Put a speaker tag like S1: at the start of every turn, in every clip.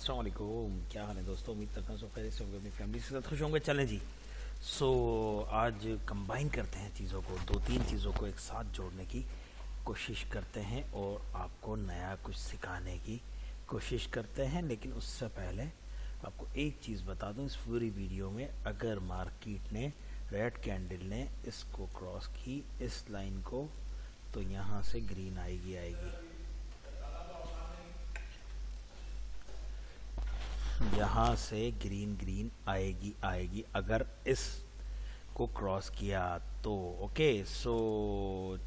S1: अस्सलाम वालेकुम, क्या हाल है दोस्तों। उम्मीद करता हूँ सब खैरियत से होंगे, अपनी फैमिली के साथ खुश होंगे। चलें जी। आज कंबाइन करते हैं चीज़ों को, दो तीन चीज़ों को एक साथ जोड़ने की कोशिश करते हैं और आपको नया कुछ सिखाने की कोशिश करते हैं। लेकिन उससे पहले आपको एक चीज़ बता दूं, इस पूरी वीडियो में अगर मार्केट ने रेड कैंडल ने इसको क्रॉस की, इस लाइन को, तो यहाँ से ग्रीन आएगी यहाँ से ग्रीन आएगी अगर इस को क्रॉस किया तो। ओके, सो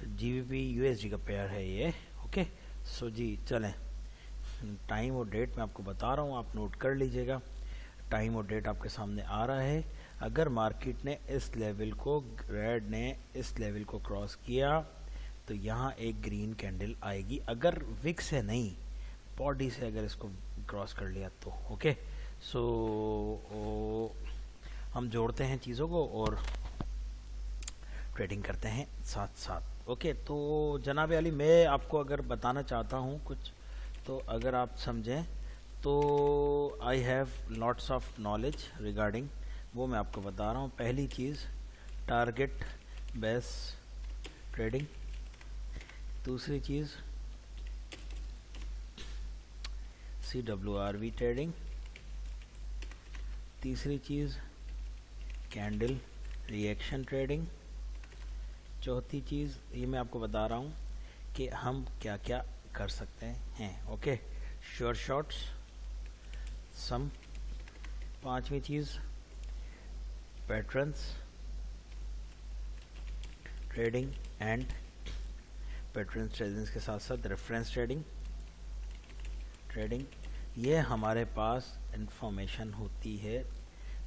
S1: जीबीपी यूएसडी का पेयर है ये। ओके, सो जी चलें। टाइम और डेट मैं आपको बता रहा हूँ, आप नोट कर लीजिएगा। टाइम और डेट आपके सामने आ रहा है। अगर मार्केट ने इस लेवल को, रेड ने इस लेवल को क्रॉस किया तो यहाँ एक ग्रीन कैंडल आएगी। अगर विक से नहीं, बॉडी से अगर इसको क्रॉस कर लिया तो। ओके, सो हम जोड़ते हैं चीज़ों को और ट्रेडिंग करते हैं साथ साथ। ओके, तो जनाब अली, मैं आपको अगर बताना चाहता हूँ कुछ, तो अगर आप समझें तो I have lots of knowledge regarding, वो मैं आपको बता रहा हूँ। पहली चीज़ टारगेट बेस ट्रेडिंग, दूसरी चीज़ CWRV ट्रेडिंग, तीसरी चीज़ कैंडल रिएक्शन ट्रेडिंग, चौथी चीज़ ये मैं आपको बता रहा हूँ कि हम क्या क्या कर सकते हैं। ओके, श्योर शॉट्स सम, पांचवी चीज़ patterns trading and patterns trading के साथ साथ रेफरेंस ट्रेडिंग। ये हमारे पास इंफॉर्मेशन होती है,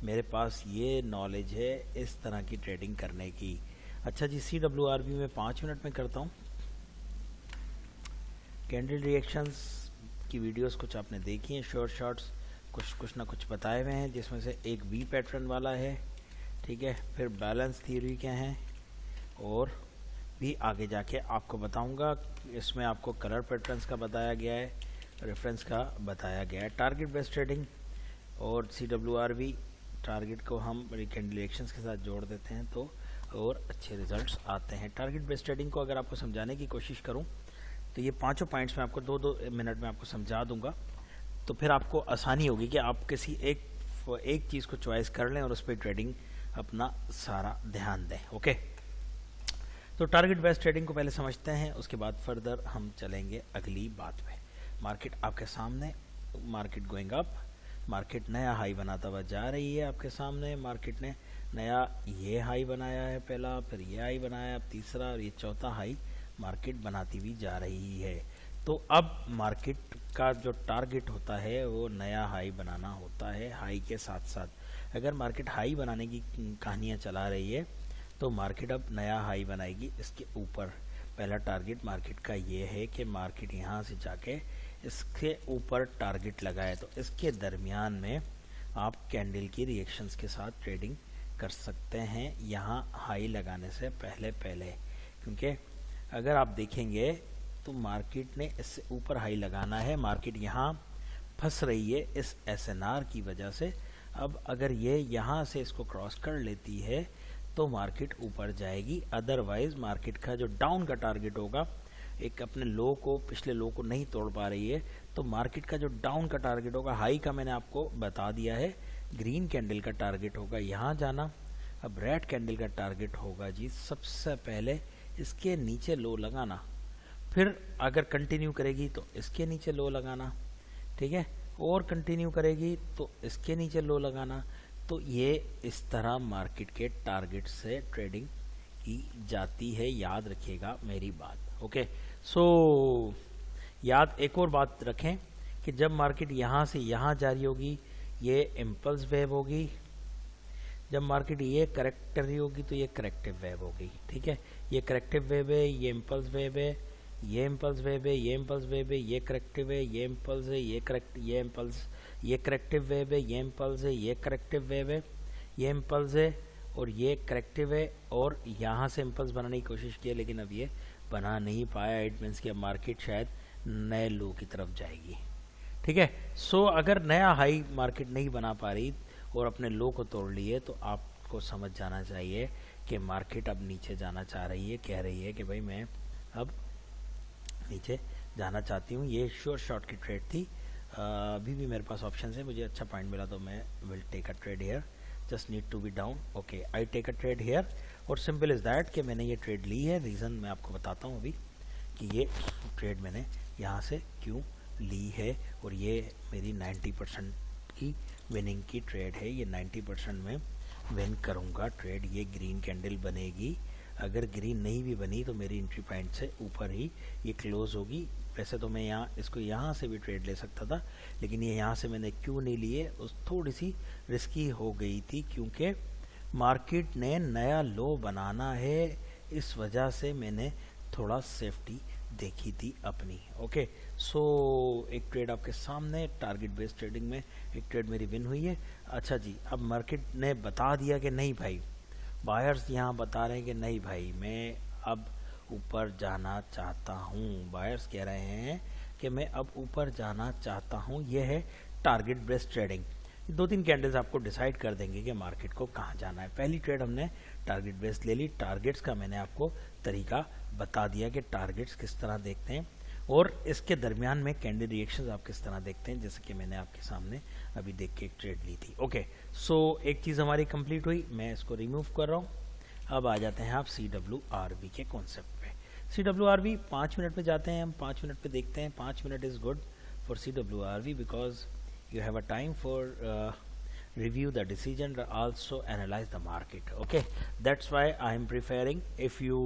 S1: मेरे पास ये नॉलेज है इस तरह की ट्रेडिंग करने की। अच्छा जी, CWRB में 5 मिनट में करता हूँ। कैंडल रिएक्शंस की वीडियोस कुछ आपने देखी हैं, शॉर्ट शॉट्स कुछ ना कुछ बताए हुए हैं, जिसमें से एक वी पैटर्न वाला है, ठीक है। फिर बैलेंस थ्योरी क्या है, और भी आगे जाके आपको बताऊंगा। इसमें आपको कलर पैटर्न्स का बताया गया है, रेफरेंस का बताया गया है। टारगेट बेस्ड ट्रेडिंग और CWRV टारगेट को हम कैंडल रिएक्शंस के साथ जोड़ देते हैं तो और अच्छे रिजल्ट्स आते हैं। टारगेट बेस्ड ट्रेडिंग को अगर आपको समझाने की कोशिश करूं तो ये पांचों पॉइंट्स मैं आपको दो मिनट में आपको समझा दूंगा, तो फिर आपको आसानी होगी कि आप किसी एक चीज़ को चॉइस कर लें और उस पर ट्रेडिंग अपना सारा ध्यान दें। ओके, तो टारगेट बेस्ड ट्रेडिंग को पहले समझते हैं, उसके बाद फर्दर हम चलेंगे अगली बात पे। मार्केट आपके सामने, मार्केट गोइंग अप, मार्केट नया हाई बनाता हुआ जा रही है आपके सामने। मार्केट ने नया ये हाई बनाया है पहला, फिर ये हाई बनाया, अब तीसरा और ये चौथा हाई मार्केट बनाती हुई जा रही है। तो अब मार्केट का जो टारगेट होता है वो नया हाई बनाना होता है। हाई के साथ साथ अगर मार्केट हाई बनाने की कहानियाँ चला रही है तो मार्केट अब नया हाई बनाएगी इसके ऊपर। पहला टारगेट मार्केट का ये है कि मार्केट यहाँ से जाके इसके ऊपर टारगेट लगाए, तो इसके दरमियान में आप कैंडल की रिएक्शंस के साथ ट्रेडिंग कर सकते हैं यहाँ हाई लगाने से पहले क्योंकि अगर आप देखेंगे तो मार्केट ने इससे ऊपर हाई लगाना है। मार्केट यहाँ फंस रही है इस SNR की वजह से। अब अगर ये यहाँ से इसको क्रॉस कर लेती है तो मार्केट ऊपर जाएगी, अदरवाइज मार्केट का जो डाउन का टारगेट होगा, एक अपने लो को, पिछले लो को नहीं तोड़ पा रही है, तो मार्केट का जो डाउन का टारगेट होगा, हाई का मैंने आपको बता दिया है, ग्रीन कैंडल का टारगेट होगा यहाँ जाना। अब रेड कैंडल का टारगेट होगा जी सबसे पहले इसके नीचे लो लगाना, फिर अगर कंटिन्यू करेगी तो इसके नीचे लो लगाना, ठीक है, और कंटिन्यू करेगी तो इसके नीचे लो लगाना। तो ये इस तरह मार्केट के टारगेट से ट्रेडिंग की जाती है, याद रखिएगा मेरी बात। ओके, सो याद एक और बात रखें कि जब मार्केट यहाँ से यहाँ जा रही होगी ये इम्पल्स वेव होगी, जब मार्केट ये करेक्ट कर रही होगी तो ये करेक्टिव वेव होगी, ठीक है। ये करेक्टिव वेव है, ये इम्पल्स वेव है, ये इम्पल्स वेव है, ये इम्पल्स वेव है, ये करेक्टिव है, ये इम्पल्स है, ये करेक्ट, ये इम्पल्स, ये करेक्टिव वेव है, ये इम्पल्स है, ये करेक्टिव वेव है, ये इम्पल्स है और ये करेक्टिव है। और यहाँ से इम्पल्स बनाने की कोशिश की है लेकिन अब ये बना नहीं पाया। इट मीन्स कि अब मार्केट शायद नए लो की तरफ जाएगी, ठीक है। सो अगर नया हाई मार्केट नहीं बना पा रही और अपने लो को तोड़ लिए तो आपको समझ जाना चाहिए कि मार्केट अब नीचे जाना चाह रही है, कह रही है कि भाई मैं अब नीचे जाना चाहती हूँ। ये श्योर शॉट की ट्रेड थी। अभी भी मेरे पास ऑप्शन है, मुझे अच्छा पॉइंट मिला तो मैं will take a trade here, just need to be down. Okay, I take a trade here और सिंपल इज़ दैट कि मैंने ये ट्रेड ली है। रीज़न मैं आपको बताता हूँ अभी कि ये ट्रेड मैंने यहाँ से क्यों ली है। और ये मेरी 90% की विनिंग की ट्रेड है। ये 90% में विन करूँगा ट्रेड। ये ग्रीन कैंडल बनेगी, अगर ग्रीन नहीं भी बनी तो मेरी एंट्री पॉइंट से ऊपर ही ये क्लोज होगी। वैसे तो मैं इसको यहाँ से भी ट्रेड ले सकता था, लेकिन ये यहाँ से मैंने क्यों नहीं लिए, उस थोड़ी सी रिस्की हो गई थी क्योंकि मार्केट ने नया लो बनाना है, इस वजह से मैंने थोड़ा सेफ्टी देखी थी अपनी। ओके, सो एक ट्रेड आपके सामने टारगेट बेस्ड ट्रेडिंग में एक ट्रेड मेरी विन हुई है। अच्छा जी, अब मार्केट ने बता दिया कि नहीं भाई, बायर्स यहाँ बता रहे हैं कि नहीं भाई मैं अब ऊपर जाना चाहता हूँ। बायर्स कह रहे हैं कि मैं अब ऊपर जाना चाहता हूँ। यह है टारगेट बेस्ड ट्रेडिंग। 2-3 कैंडल्स आपको डिसाइड कर देंगे कि मार्केट को कहाँ जाना है। पहली ट्रेड हमने टारगेट बेस्ड ले ली। टारगेट्स का मैंने आपको तरीका बता दिया कि टारगेट्स किस तरह देखते हैं और इसके दरमियान में कैंडल रिएक्शंस आप किस तरह देखते हैं, जैसे कि मैंने आपके सामने अभी देख के एक ट्रेड ली थी। ओके, सो एक चीज़ हमारी कंप्लीट हुई, मैं इसको रिमूव कर रहा हूँ। अब आ जाते हैं आप CWRV के कॉन्सेप्ट पे। CWRV 5 मिनट में जाते हैं हम, 5 मिनट पे देखते हैं। 5 minute is good for CWRV because you have a time for review the decision and also analyze the market. Okay, that's why I am preferring, if you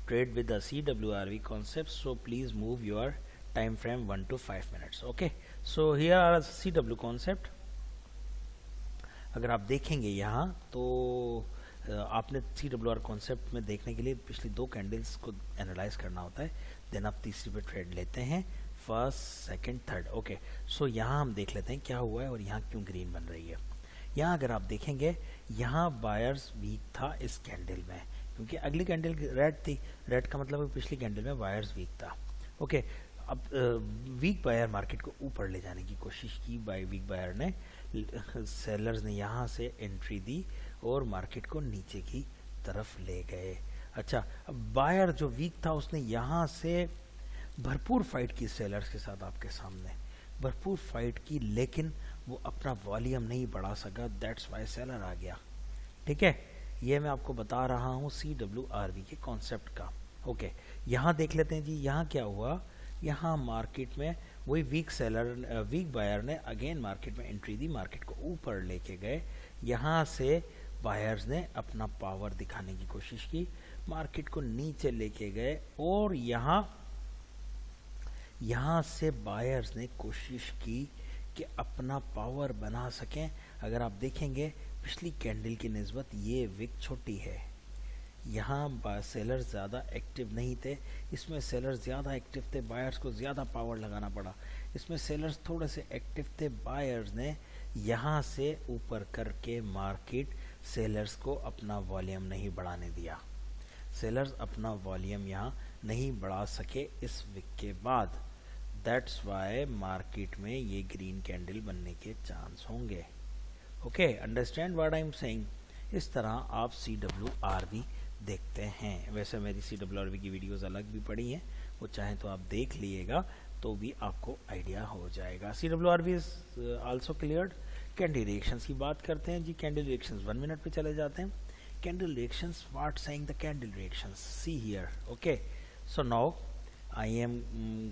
S1: trade with the CWRV concept, so please move your time frame 1 to 5 minutes. Okay, so here are CW concept. अगर आप देखेंगे यहाँ तो आपने CWR concept में देखने के लिए पिछली 2 कैंडल्स को एनालाइज करना होता है, देन आप तीसरी पे ट्रेड लेते हैं, फर्स्ट, सेकंड, थर्ड। ओके, सो यहाँ हम देख लेते हैं क्या हुआ है और यहाँ क्यों ग्रीन बन रही है। यहाँ अगर आप देखेंगे, यहाँ बायर्स वीक था इस कैंडल में, क्योंकि अगली कैंडल रेड थी। रेड का मतलब पिछली कैंडल में बायर्स वीक था। ओके, अब वीक बायर मार्केट को ऊपर ले जाने की कोशिश की। वीक बायर ने, सेलर्स ने यहाँ से एंट्री दी और मार्केट को नीचे की तरफ ले गए। अच्छा, अब बायर जो वीक था उसने यहाँ से भरपूर फाइट की सेलर्स के साथ, आपके सामने भरपूर फाइट की, लेकिन वो अपना वॉल्यूम नहीं बढ़ा सका। दैट्स वाई सेलर आ गया। ठीक है, ये मैं आपको बता रहा हूँ CWRV के कॉन्सेप्ट का। ओके, यहाँ देख लेते हैं जी, यहाँ क्या हुआ। यहाँ मार्केट में वही वीक बायर ने अगेन मार्केट में एंट्री दी, मार्केट को ऊपर लेके गए। यहाँ से बायर्स ने अपना पावर दिखाने की कोशिश की, मार्केट को नीचे लेके गए और यहाँ से बायर्स ने कोशिश की कि अपना पावर बना सकें। अगर आप देखेंगे पिछली कैंडल की निस्बत ये विक छोटी है, यहाँ सेलर्स ज़्यादा एक्टिव नहीं थे, इसमें सेलर्स ज़्यादा एक्टिव थे, बायर्स को ज़्यादा पावर लगाना पड़ा। इसमें सेलर्स थोड़े से एक्टिव थे, बायर्स ने यहाँ से ऊपर करके मार्केट सेलर्स को अपना वॉल्यूम नहीं बढ़ाने दिया। सेलर्स अपना वॉल्यूम यहाँ नहीं बढ़ा सके इस विक के बाद। दैट्स वाई मार्केट में ये ग्रीन कैंडल बनने के चांस होंगे। Okay, understand what I am saying. इस तरह आप CWRV देखते हैं। वैसे मेरी CWRV की वीडियोस अलग भी पड़ी हैं, वो चाहें तो आप देख लीजिएगा तो भी आपको आइडिया हो जाएगा। CWRV is also cleared. Candle reactions की बात करते हैं जी। कैंडल रिएक्शंस 1 मिनट पे चले जाते हैं। Candle reactions, what saying the candle reactions, see here. Okay, so now I am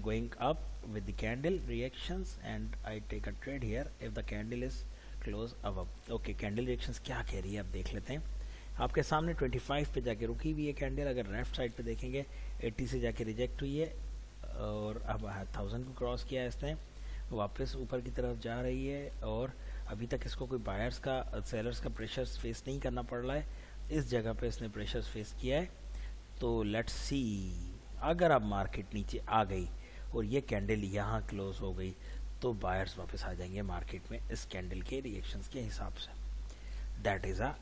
S1: going up with the candle reactions and I take a trade here if the candle is close above. Okay, candle reactions क्या कह रही है अब देख लेते हैं। आपके सामने 25 पे जाके रुकी हुई है कैंडल। अगर लेफ्ट साइड पे देखेंगे 80 से जाके रिजेक्ट हुई है और अब 1000 को क्रॉस किया है इसने, वापस ऊपर की तरफ जा रही है और अभी तक इसको कोई बायर्स का, सेलर्स का प्रेशर्स फेस नहीं करना पड़ रहा है। इस जगह पे इसने प्रेशर्स फेस किया है। तो लेट्स सी, अगर अब मार्केट नीचे आ गई और ये कैंडल यहाँ क्लोज हो गई तो बायर्स वापस आ जाएंगे मार्केट में इस कैंडल के रिएक्शंस के हिसाब से। That is a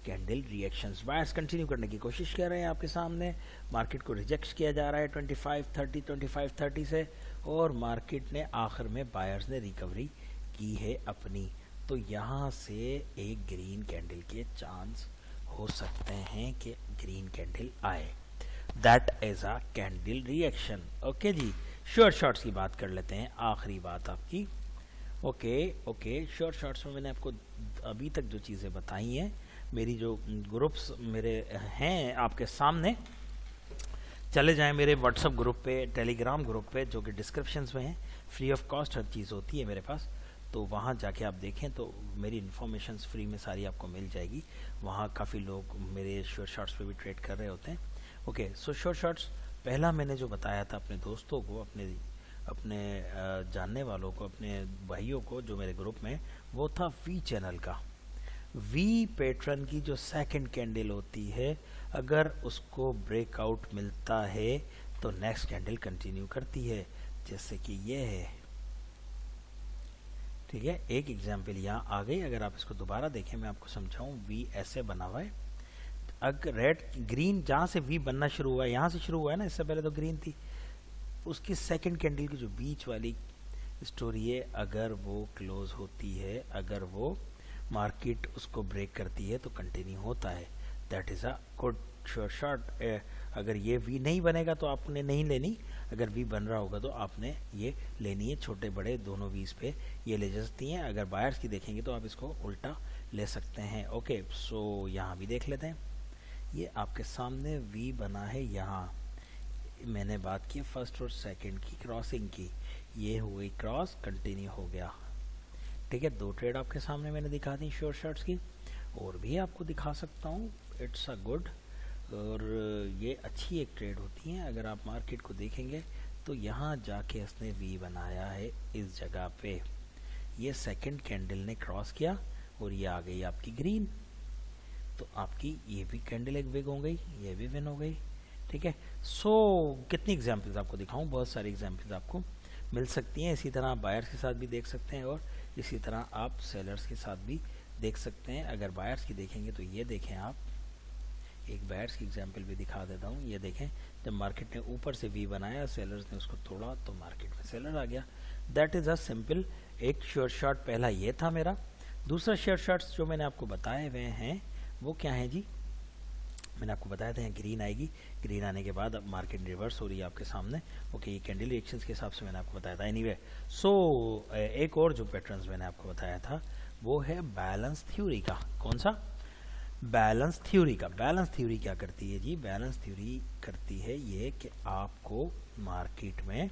S1: candle reactions. Buyers continue करने की कोशिश कर रहे हैं आपके सामने, मार्केट को रिजेक्ट किया जा रहा है 25-30 से और मार्केट ने आखिर में बायर्स ने रिकवरी की है अपनी। तो यहाँ से एक ग्रीन कैंडल के चांस हो सकते हैं कि ग्रीन कैंडल आए। That is a candle reaction. Okay जी, शॉर्ट शॉर्ट्स की बात कर लेते हैं, आखिरी बात आपकी। ओके शॉर्ट शॉर्ट्स में मैंने आपको अभी तक जो चीज़ें बताई हैं, मेरी जो ग्रुप्स मेरे हैं आपके सामने, चले जाएं मेरे व्हाट्सएप ग्रुप पे, टेलीग्राम ग्रुप पे, जो कि डिस्क्रिप्शंस में है, फ्री ऑफ कॉस्ट हर चीज़ होती है मेरे पास। तो वहाँ जाके आप देखें तो मेरी इन्फॉर्मेशंस फ्री में सारी आपको मिल जाएगी। वहाँ काफ़ी लोग मेरे शॉर्ट शॉर्ट्स पे भी ट्रेड कर रहे होते हैं। ओके, सो शॉर्ट शॉर्ट्स पहला मैंने जो बताया था अपने दोस्तों को, अपने जानने वालों को, अपने भाइयों को जो मेरे ग्रुप में, वो था वी चैनल का। वी पैटर्न की जो सेकंड कैंडल होती है, अगर उसको ब्रेकआउट मिलता है तो नेक्स्ट कैंडल कंटिन्यू करती है, जैसे कि ये है। ठीक है, एक एग्जांपल यहाँ आ गई। अगर आप इसको दोबारा देखें, मैं आपको समझाऊं, वी ऐसे बना हुआ है। अगर रेड ग्रीन जहाँ से वी बनना शुरू हुआ है, यहाँ से शुरू हुआ है ना, इससे पहले तो ग्रीन थी, उसकी सेकंड कैंडल की जो बीच वाली स्टोरी है, अगर वो क्लोज होती है, अगर वो मार्केट उसको ब्रेक करती है तो कंटिन्यू होता है। That is a good short. अगर ये वी नहीं बनेगा तो आपने नहीं लेनी, अगर वी बन रहा होगा तो आपने ये लेनी है। छोटे बड़े दोनों वीज पे ये ले जा सकती हैं। अगर बायर्स की देखेंगे तो आप इसको उल्टा ले सकते हैं। ओके, सो यहाँ भी देख लेते हैं। ये आपके सामने वी बना है। यहाँ मैंने बात की फर्स्ट और सेकंड की क्रॉसिंग की, ये हुई क्रॉस, कंटिन्यू हो गया। ठीक है, दो ट्रेड आपके सामने मैंने दिखा दी शॉर्ट शॉर्ट्स की, और भी आपको दिखा सकता हूँ। इट्स अ गुड, और ये अच्छी एक ट्रेड होती है। अगर आप मार्केट को देखेंगे तो यहाँ जाके इसने वी बनाया है इस जगह पे, ये सेकंड कैंडल ने क्रॉस किया और ये आ गई आपकी ग्रीन। तो आपकी ये भी कैंडल एक विग हो गई, ये भी विन हो गई। ठीक है, सो कितनी एग्जाम्पल्स आपको दिखाऊं, बहुत सारी एग्जाम्पल्स आपको मिल सकती हैं। इसी तरह आप बायर्स के साथ भी देख सकते हैं, और इसी तरह आप सेलर्स के साथ भी देख सकते हैं। अगर बायर्स की देखेंगे तो ये देखें, आप एक बायर्स की एग्जांपल भी दिखा देता हूँ। ये देखें, जब मार्केट ने ऊपर से वी बनाया, सेलर्स ने उसको तोड़ा तो मार्केट में सेलर आ गया। दैट इज़ अ सिंपल एक शॉर्ट शॉर्ट। पहला ये था मेरा। दूसरा शॉर्ट शॉर्ट्स जो मैंने आपको बताए हुए हैं वो क्या है जी, मैंने आपको बताया था ग्रीन आएगी, ग्रीन आने के बाद अब मार्केट रिवर्स हो रही है आपके सामने। ओके, ये कैंडल रिएक्शंस के हिसाब से मैंने आपको बताया था। एनीवे, सो एक और जो पैटर्न्स मैंने आपको बताया था वो है बैलेंस थ्योरी का। कौन सा? बैलेंस थ्योरी का। बैलेंस थ्योरी क्या करती है जी? बैलेंस थ्योरी करती है ये कि आपको मार्केट में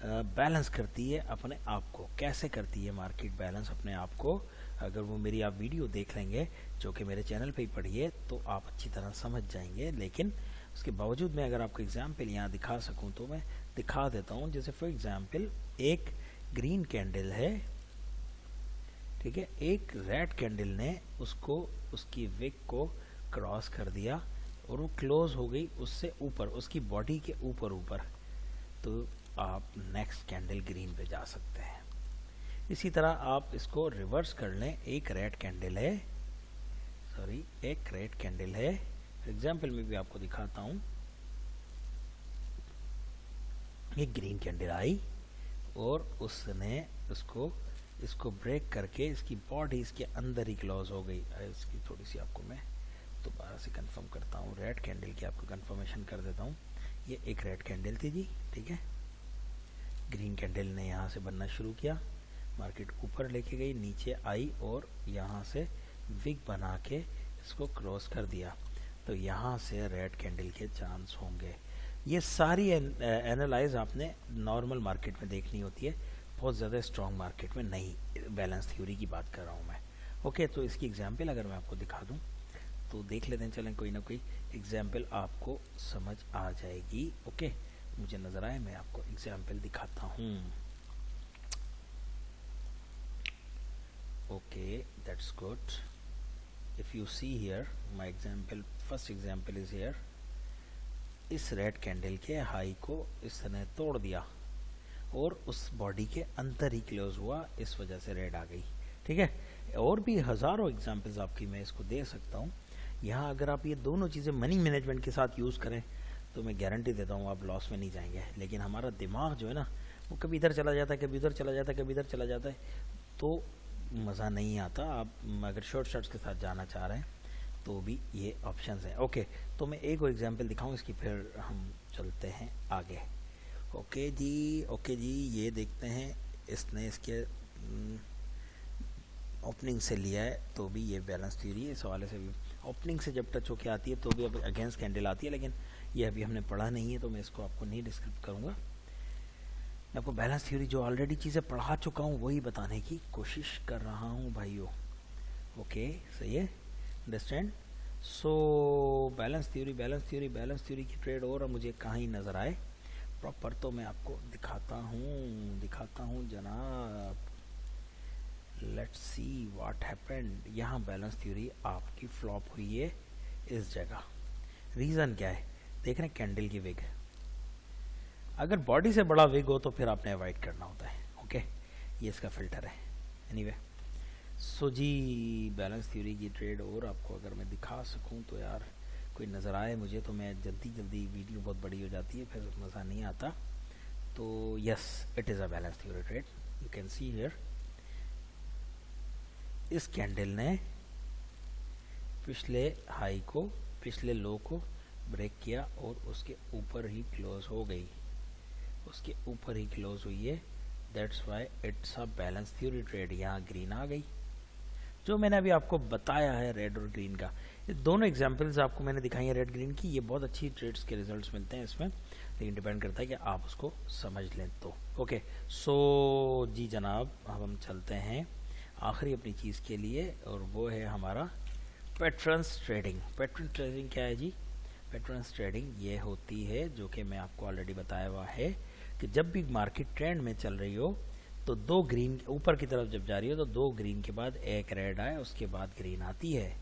S1: बैलेंस करती है अपने आप को। कैसे करती है मार्केट बैलेंस अपने आप को? अगर वो मेरी आप वीडियो देख लेंगे, जो कि मेरे चैनल पे ही पढ़िए, तो आप अच्छी तरह समझ जाएंगे। लेकिन उसके बावजूद मैं अगर आपको एग्जाम्पल यहाँ दिखा सकूँ तो मैं दिखा देता हूँ। जैसे फॉर एग्जाम्पल एक ग्रीन कैंडल है, ठीक है, एक रेड कैंडल ने उसको, उसकी विक को क्रॉस कर दिया और वो क्लोज हो गई उससे ऊपर, उसकी बॉडी के ऊपर ऊपर, तो आप नेक्स्ट कैंडल ग्रीन पे जा सकते हैं। इसी तरह आप इसको रिवर्स कर लें। एक रेड कैंडल है, सॉरी, एक रेड कैंडल है, एग्जाम्पल में भी आपको दिखाता हूं। एक ग्रीन कैंडल आई और उसने इसको ब्रेक करके इसकी बॉडी इसके अंदर ही क्लोज हो गई। इसकी थोड़ी सी आपको मैं दोबारा से कंफर्म करता हूँ। रेड कैंडल की आपको कंफर्मेशन कर देता हूँ। ये एक रेड कैंडल थी जी, ठीक है। ग्रीन कैंडल ने यहाँ से बनना शुरू किया, मार्केट ऊपर लेके गई, नीचे आई और यहाँ से विग बना के इसको क्रॉस कर दिया। तो यहाँ से रेड कैंडल के चांस होंगे। ये सारी एनालाइज आपने नॉर्मल मार्केट में देखनी होती है, बहुत ज़्यादा स्ट्रॉन्ग मार्केट में नहीं। बैलेंस थ्योरी की बात कर रहा हूँ मैं। ओके, तो इसकी एग्जाम्पल अगर मैं आपको दिखा दूँ तो देख लेते हैं। चलें, कोई ना कोई एग्जाम्पल आपको समझ आ जाएगी। ओके, मुझे नज़र आए, मैं आपको एग्जाम्पल दिखाता हूँ। Okay, that's good. If you see here my example, first example is here. इस रेड कैंडल के हाई को इसने तोड़ दिया और उस बॉडी के अंदर ही क्लोज हुआ, इस वजह से रेड आ गई। ठीक है, और भी हज़ारों एग्जाम्पल्स आपकी मैं इसको दे सकता हूँ। यहाँ अगर आप ये दोनों चीज़ें मनी मैनेजमेंट के साथ यूज़ करें तो मैं गारंटी देता हूँ आप लॉस में नहीं जाएंगे। लेकिन हमारा दिमाग जो है ना, वो कभी इधर चला जाता है, कभी उधर चला जाता है, कभी इधर चला जाता है, तो मज़ा नहीं आता। आप अगर शॉर्ट शॉट्स के साथ जाना चाह रहे हैं तो भी ये ऑप्शंस हैं। ओके, तो मैं एक और एग्जांपल दिखाऊं इसकी, फिर हम चलते हैं आगे। ओके जी, ये देखते हैं, इसने इसके ओपनिंग से लिया है, तो भी ये बैलेंस थ्योरी है। इस हवाले से भी ओपनिंग से जब टच होके आती है तो भी अब अगेंस्ट कैंडल आती है, लेकिन ये अभी हमने पढ़ा नहीं है तो मैं इसको आपको नहीं डिस्क्राइब करूँगा। मैं आपको बैलेंस थ्योरी जो ऑलरेडी चीज़ें पढ़ा चुका हूँ वही बताने की कोशिश कर रहा हूँ भाइयों। ओके, सही है, अंडरस्टैंड। सो बैलेंस थ्योरी की ट्रेड और मुझे कहीं नज़र आए प्रॉपर तो मैं आपको दिखाता हूँ जनाब। Let's see what happened. यहाँ बैलेंस थ्योरी आपकी फ्लॉप हुई है इस जगह। रीज़न क्या है? देख रहे हैं कैंडल की विग, अगर बॉडी से बड़ा विग हो तो फिर आपने अवॉइड करना होता है। ओके, ये इसका फिल्टर है। एनीवे, सो जी बैलेंस थ्योरी की ट्रेड और आपको अगर मैं दिखा सकूं तो यार कोई नज़र आए मुझे, तो मैं जल्दी वीडियो बहुत बड़ी हो जाती है, फिर मज़ा नहीं आता। तो yes, it is a balance theory trade. You can see here, इस कैंडल ने पिछले हाई को, पिछले लो को ब्रेक किया और उसके ऊपर ही क्लोज हो गई, उसके ऊपर ही क्लोज हुई है। That's why it's a balance theory trade. यहाँ ग्रीन आ गई, जो मैंने अभी आपको बताया है रेड और ग्रीन का। ये दोनों एग्जांपल्स आपको मैंने दिखाई है रेड ग्रीन की। ये बहुत अच्छी ट्रेड्स के रिजल्ट्स मिलते हैं इसमें, लेकिन डिपेंड करता है कि आप उसको समझ लें तो। ओके, सो जी जनाब, अब हम चलते हैं आखिरी अपनी चीज़ के लिए, और वो है हमारा पैटर्न्स ट्रेडिंग। पैटर्न ट्रेडिंग क्या है जी? पैटर्न्स ट्रेडिंग ये होती है, जो कि मैं आपको ऑलरेडी बताया हुआ है, कि जब भी मार्केट ट्रेंड में चल रही हो तो दो ग्रीन ऊपर की तरफ जब जा रही हो तो दो ग्रीन के बाद एक रेड आए, उसके बाद ग्रीन आती है।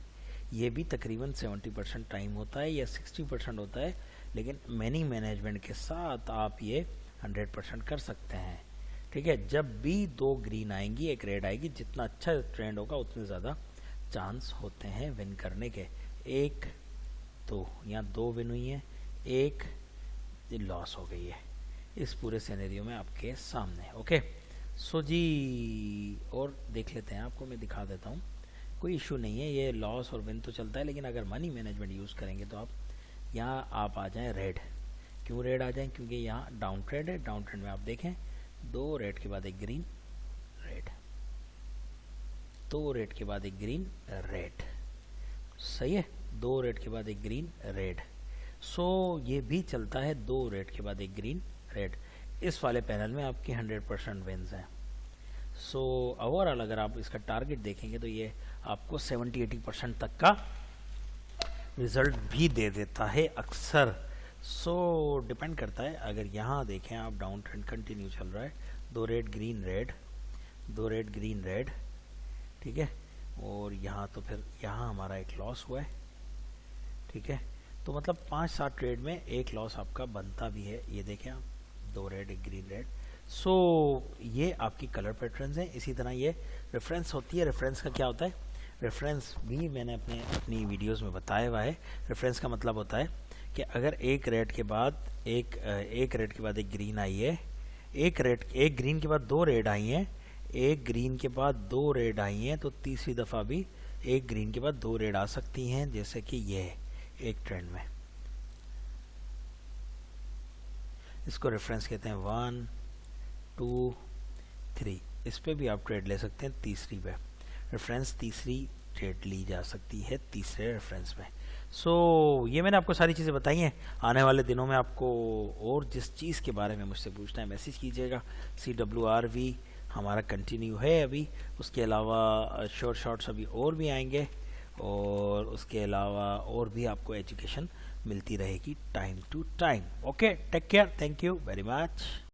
S1: ये भी तकरीबन 70% टाइम होता है या 60% होता है, लेकिन मनी मैनेजमेंट के साथ आप ये 100% कर सकते हैं। ठीक है, जब भी दो ग्रीन आएंगी एक रेड आएगी, जितना अच्छा ट्रेंड होगा उतने ज़्यादा चांस होते हैं विन करने के। एक तो यहाँ दो विन हुई हैं, एक लॉस हो गई है इस पूरे सिनेरियो में आपके सामने। ओके, सो जी और देख लेते हैं, आपको मैं दिखा देता हूँ, कोई इशू नहीं है। ये लॉस और विन तो चलता है, लेकिन अगर मनी मैनेजमेंट यूज़ करेंगे तो आप यहाँ आप आ जाएं रेड। क्यों रेड आ जाएं? क्योंकि यहाँ डाउन ट्रेंड है। डाउन ट्रेंड में आप देखें दो रेड के बाद एक ग्रीन रेड, दो रेड के बाद एक ग्रीन रेड, सही है, दो रेड के बाद एक ग्रीन रेड। सो ये भी चलता है दो रेड के बाद एक ग्रीन रेड। इस वाले पैनल में आपके 100% विन्स हैं। सो ओवरऑल अगर आप इसका टारगेट देखेंगे तो ये आपको 70-80% तक का रिजल्ट भी दे देता है अक्सर। सो डिपेंड करता है। अगर यहाँ देखें आप, डाउन ट्रेंड कंटिन्यू चल रहा है, दो रेड ग्रीन रेड, दो रेड ग्रीन रेड, ठीक है, और यहाँ तो फिर यहाँ हमारा एक लॉस हुआ है। ठीक है, तो मतलब 5-7 ट्रेड में एक लॉस आपका बनता भी है। ये देखें आप, दो रेड एक ग्रीन रेड। सो ये आपकी कलर पैटर्न्स हैं। इसी तरह ये रेफरेंस होती है। रेफरेंस का क्या होता है? रेफरेंस भी मैंने अपनी वीडियोस में बताया हुआ है। रेफरेंस का मतलब होता है कि अगर एक रेड के बाद एक रेड के बाद एक ग्रीन आई है, एक ग्रीन के बाद दो रेड आई हैं, एक ग्रीन के बाद दो रेड आई हैं, तो तीसरी दफ़ा भी एक ग्रीन के बाद दो रेड आ सकती हैं, जैसे कि ये एक ट्रेंड में। इसको रेफरेंस कहते हैं 1 2 3। इस पे भी आप ट्रेड ले सकते हैं। तीसरी पे रेफरेंस, तीसरी ट्रेड ली जा सकती है तीसरे रेफरेंस में। सो ये मैंने आपको सारी चीज़ें बताई हैं। आने वाले दिनों में आपको और जिस चीज़ के बारे में मुझसे पूछना है मैसेज कीजिएगा। CWRV हमारा कंटिन्यू है अभी। उसके अलावा शॉर्ट शॉर्ट्स अभी और भी आएंगे, और उसके अलावा और भी आपको एजुकेशन मिलती रहेगी time to time. Okay, take care, thank you very much.